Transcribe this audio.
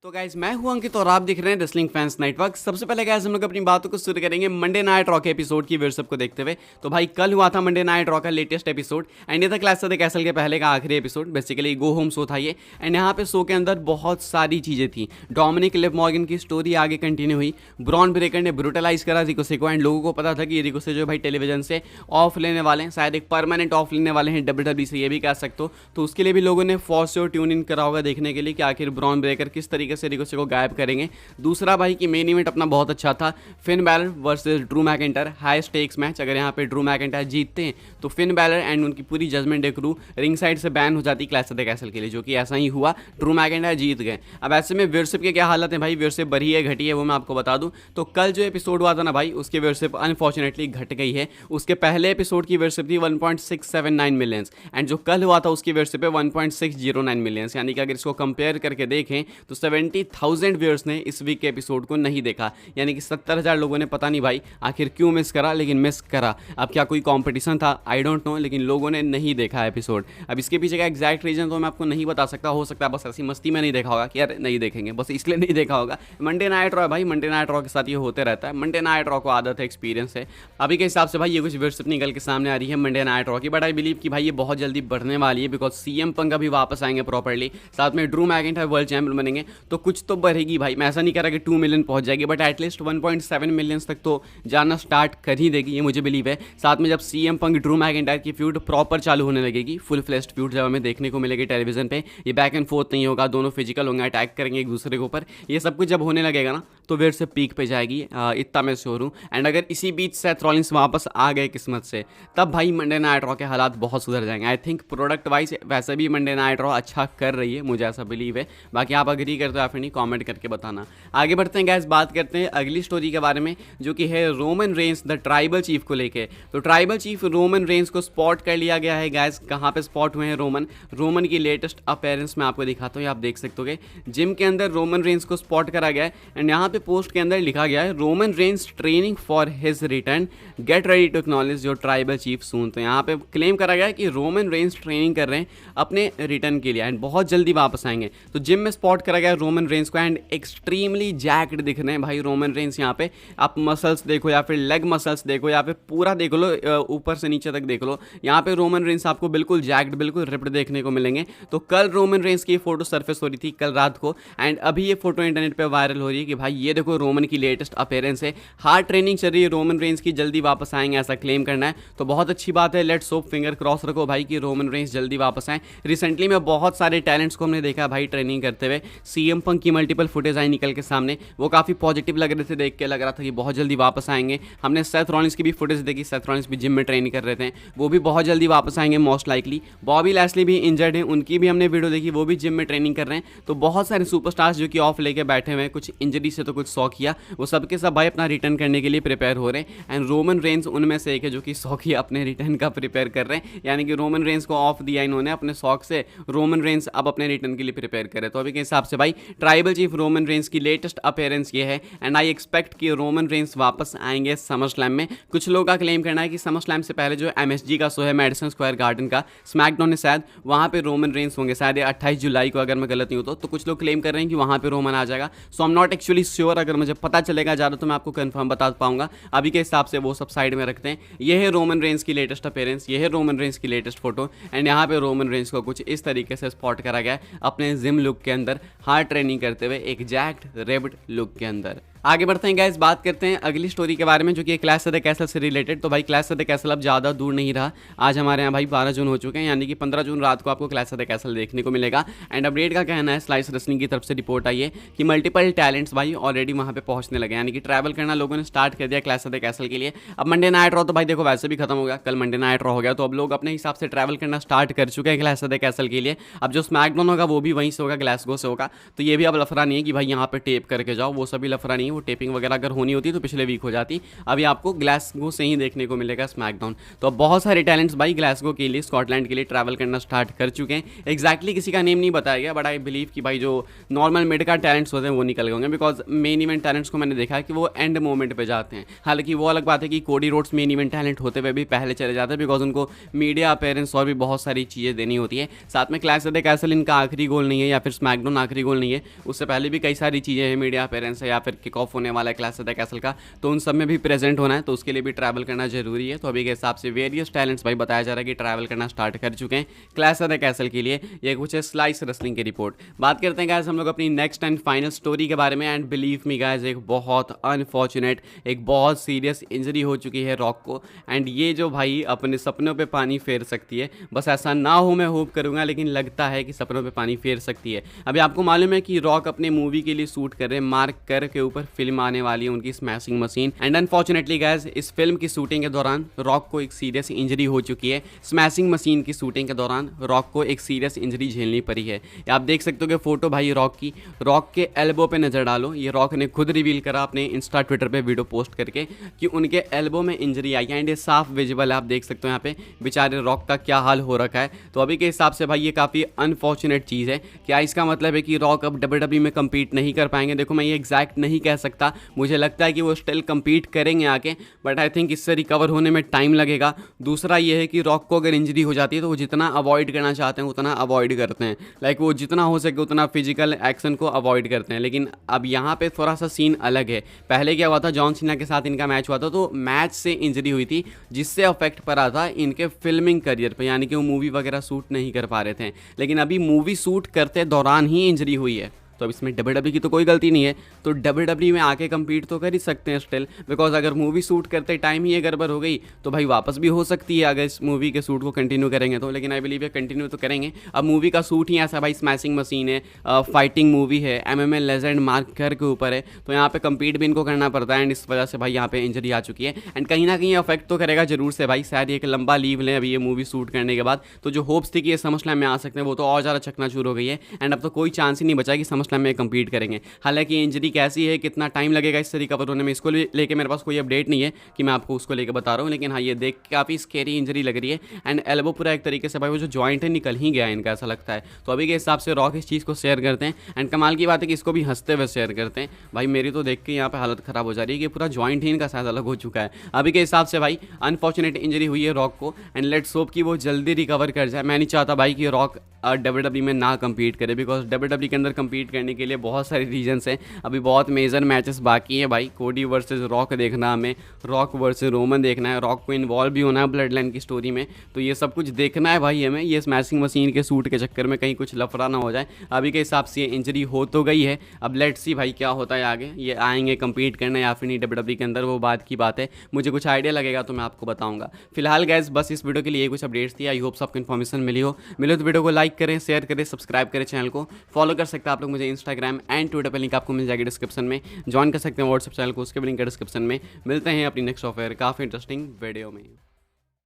तो गाइज मैं हूं अंकित और आप देख रहे हैं रेसलिंग फैंस नेटवर्क। सबसे पहले गाइज हम लोग अपनी बातों को शुरू करेंगे मंडे नाइट रॉ के एपिसोड की व्यूअरशिप को देखते हुए। तो भाई कल हुआ था मंडे नाइट रॉ का लेटेस्ट एपिसोड एंड ये था क्लैश ऑफ द कैसल के पहले का आखिरी episode. Basically go home show था ये एंड यहाँ पे शो के अंदर बहुत सारी चीजें थी। डोमिनिक लिव मॉर्गन की स्टोरी आगे कंटिन्यू हुई। ब्रॉन ब्रेकर ने ब्रूटलाइज करा रिकोसे को एंड लोगों को पता था कि रिकोसे जो भाई टेलीविजन से ऑफ लेने वाले हैं, शायद एक परमानेंट ऑफ लेने वाले हैं WWE से, ये भी कह सकते हो। तो उसके लिए भी लोगों ने फॉर श्योर ट्यून इन करा होगा देखने के लिए कि आखिर ब्रॉन ब्रेकर किस तरीके से रिकोसे को गायब करेंगे। दूसरा भाई कि मेन इवेंट अपना बहुत अच्छा था, Finn Balor versus Drew McIntyre, high stakes match. अगर यहाँ पे ड्रू मैकिंटायर जीतते हैं तो फिन बैलर एंड उनकी पूरी judgement day crew ring side से बैन हो जाती क्लैश ऑफ द कैसल के लिए, जो कि ऐसा ही हुआ। ड्रू मैकिंटायर जीत गए। अब ऐसे में व्यूअरशिप के क्या हालत है भाई, व्यूअरशिप बढ़ी है घटी है वो मैं आपको बता दूं। तो कल जो एपिसोड हुआ था ना भाई, उसकी व्यूअरशिप अनफॉर्चुनेटली घट गई है। उसके पहले एपिसोड की व्यूअरशिप थी 1.679 मिलियंस एंड जो कल हुआ था उसकी व्यूअरशिप है 1.609 मिलियंस। यानी कि अगर इसको कंपेयर करके देखें तो 70,000 व्यूअर्स ने इस वीक के एपिसोड को नहीं देखा। यानी कि 70,000 लोगों ने पता नहीं भाई आखिर क्यों मिस करा, लेकिन मिस करा। अब क्या कोई कंपटीशन था, आई डोंट नो, लेकिन लोगों ने नहीं देखा एपिसोड। अब इसके पीछे का एग्जैक्ट रीजन तो मैं आपको नहीं बता सकता। हो सकता है बस ऐसी मस्ती में नहीं देखा होगा कि यार नहीं देखेंगे, बस इसलिए नहीं देखा होगा। मंडे नाइट रॉ है भाई, मंडे नाइट रॉ के साथ ये होते रहता है। मंडे नाइट रॉ को आदत है, एक्सपीरियंस है। अभी के हिसाब से भाई ये कुछ व्यूअरशिप निकल के सामने आ रही है मंडे नाइट रॉ की, बट आई बिलीव कि भाई ये बहुत जल्दी बढ़ने वाली है बिकॉज सीएम पंक भी वापस आएंगे प्रॉपर्ली, साथ में ड्रू मैकिंटायर वर्ल्ड चैंपियन बनेंगे। तो कुछ तो बढ़ेगी भाई। मैं ऐसा नहीं कह रहा कि 2 मिलियन पहुंच जाएगी, बट एटलीस्ट 1.7 मिलियन तक तो जाना स्टार्ट कर ही देगी, ये मुझे बिलीव है। साथ में जब सीएम पंक ड्रू मैकिंटायर की फ्यूड प्रॉपर चालू होने लगेगी, फुल फ्लेश्ड फ्यूड जब हमें देखने को मिलेगी टेलीविजन पे, ये बैक एंड फोर्थ नहीं होगा, दोनों फिजिकल होंगे, अटैक करेंगे एक दूसरे के ऊपर, ये सब कुछ जब होने लगेगा ना तो फिर से पीक पे जाएगी, इतना मैं श्योर हूँ। एंड अगर इसी बीच सेथ रॉलिंस वापस आ गए किस्मत से, तब भाई मंडे नाइट रॉ के हालात बहुत सुधर जाएंगे। आई थिंक प्रोडक्ट वाइज वैसे भी मंडे नाइट रॉ अच्छा कर रही है, मुझे ऐसा बिलीव है। बाकी आप अग्री करते हो या फिर नहीं, कॉमेंट करके बताना। आगे बढ़ते हैं गैस, बात करते हैं अगली स्टोरी के बारे में, जो कि है Roman Reigns the tribal chief को लेके। तो ट्राइबल चीफ रोमन रेंस को स्पॉट कर लिया गया है गैस। कहाँ पे स्पॉट हुए हैं रोमन की लेटेस्ट अपीयरेंस मैं आपको दिखाता हूँ, आप देख सकते हो। जिम के अंदर रोमन रेंस को स्पॉट करा गया है एंड यहाँ पे पोस्ट के अंदर लिखा गया है Roman Reigns training for his return, get ready to acknowledge your tribal chief soon. तो यहाँ पे क्लेम करा गया है कि रोमन रेंस ट्रेनिंग कर रहे हैं अपने रिटर्न के लिए एंड बहुत जल्दी वापस आएंगे। तो जिम में स्पॉट करा गया है रोमन रेंस को एंड एक्सट्रीमली जैक्ड दिख रहे हैं भाई रोमन रेंस। यहाँ पे आप मसल्स देखो या फिर लेग मसल्स देखो या फिर पूरा देख लो, ऊपर से नीचे तक देख लो, यहाँ पे रोमन रेंस आपको बिल्कुल जैक्ड, बिल्कुल रिप्ड देखने को मिलेंगे। तो कल रोमन रेंस की फोटो सरफेस हो रही थी कल रात को एंड अभी ये फोटो इंटरनेट पे वायरल हो रही है कि भाई ये देखो रोमन की लेटेस्ट अपीयरेंस है, हार्ड ट्रेनिंग चल रही है रोमन रेंस की, जल्दी वापस आएंगे ऐसा क्लेम करना है। तो बहुत अच्छी बात है, लेट्स होप, फिंगर क्रॉस रखो भाई कि रोमन रेंस जल्दी वापस आए। रिसेंटली में बहुत सारे टैलेंट्स को हमने देखा भाई ट्रेनिंग करते हुए। सीएम पंक की मल्टीपल फुटेज आई निकल के सामने, वो काफ़ी पॉजिटिव लग रहे थे, देख के लग रहा था कि बहुत जल्दी वापस आएंगे। हमने सेथ रॉलिंस की भी फुटेज देखी, सेथ रॉलिंस भी जिम में ट्रेनिंग कर रहे थे, वो भी बहुत जल्दी वापस आएंगे मोस्ट लाइकली। बॉबी लैस्ली भी इंजर्ड हैं, उनकी भी हमने वीडियो देखी, वो भी जिम में ट्रेनिंग कर रहे हैं। तो बहुत सारे सुपरस्टार्स जो कि ऑफ लेके बैठे हुए हैं, कुछ इंजरी से तो कुछ शौकिया, वो सबके सब भाई अपना रिटर्न करने के लिए प्रिपेयर हो रहे हैं एंड रोमन रेंस उनमें से एक है जो कि शौकिया अपने रिटर्न का प्रिपेयर कर रहे हैं। यानी कि रोमन रेंस को ऑफ दिया इन्होंने अपने शौक से, रोमन रेंस अब अपने रिटर्न के लिए प्रिपेयर कर रहे हैं। तो अभी के हिसाब से भाई ट्राइबल चीफ रोमन रेंस की लेटेस्ट अपीयरेंस ये है एंड आई एक्सपेक्ट कि रोमन रेंस वापस आएंगे समर स्लैम में। कुछ लोगों का क्लेम करना है कि समर स्लैम से पहले जो MSG का शो है मैडिसन स्क्वायर गार्डन का, स्मैकडाउन है शायद, वहाँ पे रोमन रेंस होंगे शायद 28 जुलाई को, अगर मैं गलत नहीं हूँ तो कुछ लोग क्लेम कर रहे हैं कि वहाँ पे रोमन आ जाएगा। So I am not actually sure, अगर मुझे पता चलेगा ज़्यादा तो मैं आपको कंफर्म बता पाऊंगा। अभी के हिसाब से वो सब साइड में रखते हैं। ये है रोमन रेंस की लेटेस्ट अपीयरेंस, ये है रोमन रेंस की लेटेस्ट फोटो एंड यहाँ पे रोमन रेंस को कुछ इस तरीके से स्पॉट करा गया है अपने जिम लुक के अंदर, हार्ड ट्रेनिंग करते हुए एक जैक्ड रिप्ड लुक के अंदर। आगे बढ़ते हैं गाइस, बात करते हैं अगली स्टोरी के बारे में जो कि क्लैश ऑफ द कैसल से रिलेटेड। तो भाई क्लैश ऑफ द कैसल अब ज़्यादा दूर नहीं रहा। आज हमारे यहाँ भाई 12 जून हो चुके हैं, यानी कि 15 जून रात को आपको क्लैश ऑफ द कैसल देखने को मिलेगा। एंड अपडेट का कहना है, स्लाइस रेसलिंग की तरफ से रिपोर्ट आई है कि मल्टीपल टैलेंट्स भाई ऑलरेडी वहाँ पे पहुँचने लगे, यानी कि ट्रैवल करना लोगों ने स्टार्ट कर दिया क्लैश ऑफ द कैसल के लिए। अब मंडे नाइट रॉ तो भाई देखो वैसे भी खत्म हो गया, कल मंडे नाइट रॉ हो गया, तो अब लोग अपने हिसाब से ट्रैवल करना स्टार्ट कर चुके हैं क्लैश ऑफ द कैसल के लिए। अब जो स्मैकडाउन होगा वो भी वहीं से होगा, ग्लासगो से होगा। तो ये भी अब लफड़ा नहीं है कि भाई यहाँ पे टेप करके जाओ, वो सभी लफड़ा नहीं है, वो टेपिंग वगैरह अगर होनी होती तो पिछले वीक हो जाती। अभी आपको ग्लासगो से ही देखने को मिलेगा स्मैकडाउन। तो अब बहुत सारे टैलेंट्स भाई ग्लासगो के लिए, स्कॉटलैंड के लिए ट्रैवल करना स्टार्ट कर चुके हैं। एग्जैक्टली किसी का नेम नहीं बताया गया, बट आई बिलीव कि भाई जो नॉर्मल मिड का टैलेंट्स होते हैं वो निकल गए होंगे, बिकॉज मेन इवेंट टैलेंट्स को मैंने देखा है कि वो एंड मोमेंट पे जाते हैं। हालांकि वो अलग बात है कि Cody Rhodes main event talent होते हुए भी पहले चले जाते हैं, बिकॉज उनको मीडिया अपीयरेंस और भी बहुत सारी चीज़ें देनी होती है। साथ में क्लैश ऑफ द कैसल इनका आखिरी गोल नहीं है, या फिर स्मैकडाउन आखिरी गोल नहीं है, उससे पहले भी कई सारी चीज़ें हैं, मीडिया अपीयरेंस है या फिर किक ऑफ होने वाला है क्लैश ऑफ द कैसल का, तो उन सब में भी प्रेजेंट होना है, तो उसके लिए भी ट्रैवल करना जरूरी है। तो अभी के हिसाब से वेरियस टैलेंट्स भाई बताया जा रहा है कि ट्रैवल करना स्टार्ट कर चुके हैं क्लैश ऑफ द कैसल के लिए। ये कुछ है स्लाइस रेसलिंग की रिपोर्ट। बात करते हैं गाइस हम लोग अपनी नेक्स्ट एंड फाइनल स्टोरी के बारे में। एंड बिलीव मी गाइस, एक बहुत अनफॉर्चुनेट, एक बहुत सीरियस इंजरी हो चुकी है रॉक को। एंड ये जो भाई अपने सपनों पे पानी फेर सकती है, बस ऐसा ना हो मैं होप करूंगा, लेकिन लगता है कि सपनों पे पानी फेर सकती है। अभी आपको मालूम है कि रॉक अपने मूवी के लिए शूट कर रहे हैं, मार्क कर के ऊपर फिल्म आने वाली है उनकी smashing machine. And unfortunately guys इस फिल्म की शूटिंग के दौरान रॉक को एक सीरियस इंजरी हो चुकी है। स्मैशिंग मशीन की शूटिंग के दौरान रॉक को एक सीरियस इंजरी झेलनी पड़ी है। आप देख सकते हो कि फोटो भाई रॉक की, रॉक के एल्बो पे नजर डालो। ये रॉक ने खुद रिवील करा अपने इंस्टा ट्विटर पे वीडियो पोस्ट करके कि उनके एल्बो में इंजरी आई है। एंड ये साफ विजिबल है, आप देख सकते हो यहाँ पे बेचारे रॉक का क्या हाल हो रखा है। तो अभी के हिसाब से भाई ये काफ़ी अनफॉर्चुनेट चीज़ है। क्या इसका मतलब है कि रॉक अब WWE में कम्पीट नहीं कर पाएंगे? देखो मैं ये एग्जैक्ट नहीं कह सकता, मुझे लगता है कि वो स्टिल कम्पीट करेंगे आके, बट आई थिंक इससे रिकवर होने में टाइम लगेगा। दूसरा ये है कि रॉक को अगर इंजरी हो जाती है तो वो जितना अवॉइड करना चाहते हैं उतना अवॉइड करते हैं, लाइक वो जितना हो सके उतना फिजिकल एक्शन को अवॉइड करते हैं। लेकिन अब यहाँ पे थोड़ा सा सीन अलग है। पहले क्या हुआ था, जॉन सीना के साथ इनका मैच हुआ था, तो मैच से इंजरी हुई थी जिससे अफेक्ट पड़ा था इनके फिल्मिंग करियर पे, यानी कि वो मूवी वगैरह शूट नहीं कर पा रहे थे। लेकिन अभी मूवी शूट करते दौरान ही इंजरी हुई है, तो अब इसमें WWE की तो कोई गलती नहीं है। तो WWE में आके कम्पीट तो कर ही सकते हैं स्टिल, बिकॉज अगर मूवी शूट करते टाइम ही ये गड़बड़ हो गई तो भाई वापस भी हो सकती है अगर इस मूवी के शूट को कंटिन्यू करेंगे तो। लेकिन आई बिलीव ये कंटिन्यू तो करेंगे। अब मूवी का शूट ही ऐसा भाई स्मैशिंग मशीन है, फाइटिंग मूवी है, MMA लेजेंड मार्क कर के ऊपर है, तो यहाँ पे कम्पीट भी इनको करना पड़ता है। एंड इस वजह से भाई यहाँ पे इंजरी आ चुकी है। एंड कहीं ना कहीं अफेक्ट तो करेगा जरूर से भाई, शायद एक लंबा लीव लें अभी ये मूवी शूट करने के बाद। तो जो होप्स थी कि ये समरस्लैम में आ सकते हैं वो तो और ज़्यादा चकनाचूर हो गई है। एंड अब तो कोई चांस ही नहीं बचा कि समरस्लैम में कम्पीट करेंगे। हालांकि इंजरी कैसी है, कितना टाइम लगेगा इससे रिकवर होने में, इसको लेके मेरे पास कोई अपडेट नहीं है कि मैं आपको उसको लेके बता रहा हूँ। लेकिन हाँ ये देख के काफ़ी स्केरी इंजरी लग रही है। एंड एल्बो पूरा एक तरीके से भाई वो जो जॉइंट है निकल ही गया इनका, ऐसा लगता है। तो अभी के हिसाब से रॉक इस चीज़ को शेयर करते हैं। एंड कमाल की बात है कि इसको भी हंसते हुए शेयर करते हैं। भाई मेरी तो देख के यहाँ पे हालत ख़राब हो जा रही है कि पूरा जॉइंट ही इनका शायद अलग हो चुका है। अभी के हिसाब से भाई अनफॉर्चुनेट इंजरी हुई है रॉक को। एंड लेट्स होप कि वो जल्दी रिकवर कर जाए। मैं नहीं चाहता भाई कि रॉक WWE में ना कम्पीट करे, बिकॉज WWE के अंदर कम्पीट करने के लिए बहुत सारे रीजन्स हैं। अभी बहुत मेजर मैचेस बाकी हैं भाई। कोडी वर्सेस रॉक देखना हमें, रॉक वर्सेस रोमन देखना है, रॉक को इन्वॉल्व भी होना है ब्लड लाइन की स्टोरी में, तो ये सब कुछ देखना है भाई हमें। ये स्मैशिंग मशीन के सूट के चक्कर में कहीं कुछ लफड़ा ना हो जाए। अभी के हिसाब से ये इंजरी हो तो गई है, अब लेट्स सी भाई क्या होता है आगे, ये आएंगे कम्पीट करने या फिर नहीं WWE के अंदर, वो बात की बात है। मुझे कुछ आइडिया लगेगा तो मैं आपको बताऊंगा। फिलहाल गाइस बस इस वीडियो के लिए कुछ अपडेट्स थी। आई होप आपको इन्फॉर्मेशन मिली तो वीडियो को लाइक करें, शेयर करें, सब्सक्राइब करें, चैनल को फॉलो कर सकते हैं आप लोग मुझे इंस्टाग्राम एंड ट्विटर पर, लिंक आपको मिल जाएगी डिस्क्रिप्शन में। ज्वाइन कर सकते हैं व्हाट्सएप चैनल को, उसके भी लिंक है डिस्क्रिप्शन में। मिलते हैं अपनी नेक्स्ट ऑफर काफ़ी इंटरेस्टिंग वीडियो में।